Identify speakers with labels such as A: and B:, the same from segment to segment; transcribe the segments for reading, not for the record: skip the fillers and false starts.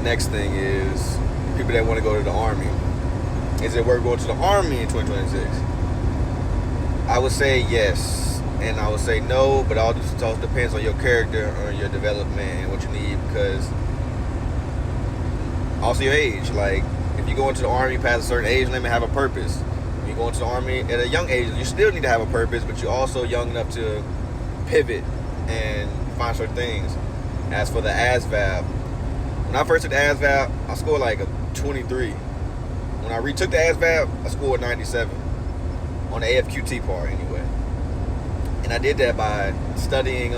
A: next thing is people that want to go to the Army. Is it worth going to the Army in 2026? I would say yes, and I would say no, but all just depends on your character or your development and what you need, because also your age. Like, if you go into the Army past a certain age limit, have a purpose. If you go into the Army at a young age, you still need to have a purpose, but you're also young enough to pivot and find certain things. As for the ASVAB, when I first took the ASVAB, I scored like a 23. When I retook the ASVAB, I scored 97 on the AFQT part anyway. And I did that by studying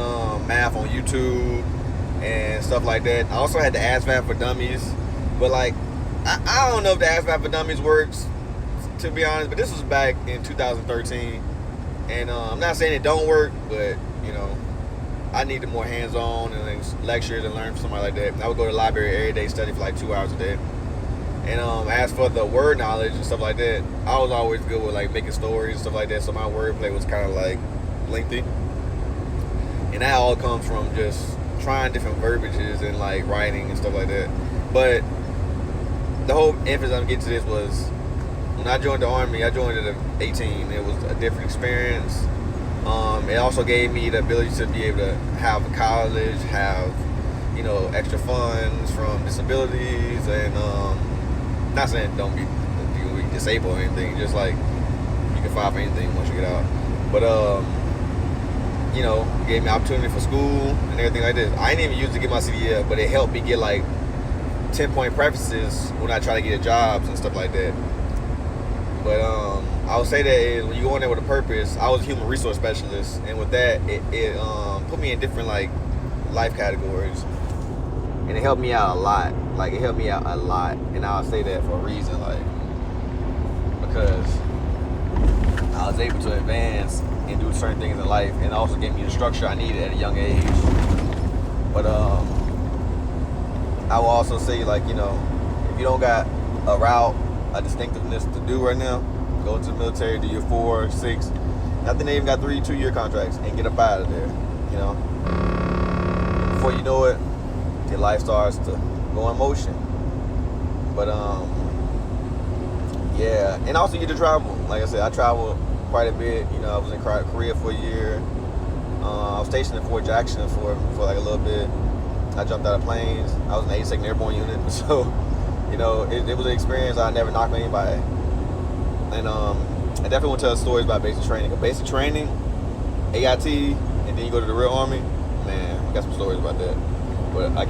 A: math on YouTube and stuff like that. I also had the ASVAB for Dummies, but like I don't know if the ASVAB for Dummies works, to be honest. But this was back in 2013, and I'm not saying it don't work, but you know, I needed more hands-on and lectures and learn from somebody like that. I would go to the library every day, study for like 2 hours a day. And as for the word knowledge and stuff like that, I was always good with like making stories and stuff like that. So my wordplay was kind of like lengthy, and that all comes from just trying different verbiages and like writing and stuff like that. But the whole emphasis I'm getting to this was when I joined the Army. I joined at 18. It was a different experience. It also gave me the ability to be able to have a college, have, you know, extra funds from disabilities, and not saying don't be disabled or anything, just like you can file for anything once you get out. But you know, it gave me opportunity for school and everything like this. I didn't even use it to get my CDL, but it helped me get like 10-point preferences when I try to get jobs and stuff like that. But I would say that is, when you go in there with a purpose, I was a human resource specialist, and with that, it put me in different like life categories, and it helped me out a lot. Like, it helped me out a lot, and I'll say that for a reason, like, because I was able to advance and do certain things in life, and it also gave me the structure I needed at a young age. But I will also say, like, you know, if you don't got a route, a distinctiveness to do right now, go to the military, do your 4, 6. I think they even got 3 2-year contracts, and get up out of there. You know, before you know it, your life starts to go in motion. But yeah, and also you get to travel. Like I said, I traveled quite a bit. You know, I was in Korea for a year. I was stationed in Fort Jackson for like a little bit. I jumped out of planes. I was in the 82nd Airborne Unit, so you know, it was an experience I never knocked anybody. And I definitely want to tell stories about basic training. Basic training, AIT, and then you go to the real Army. Man, we got some stories about that. But I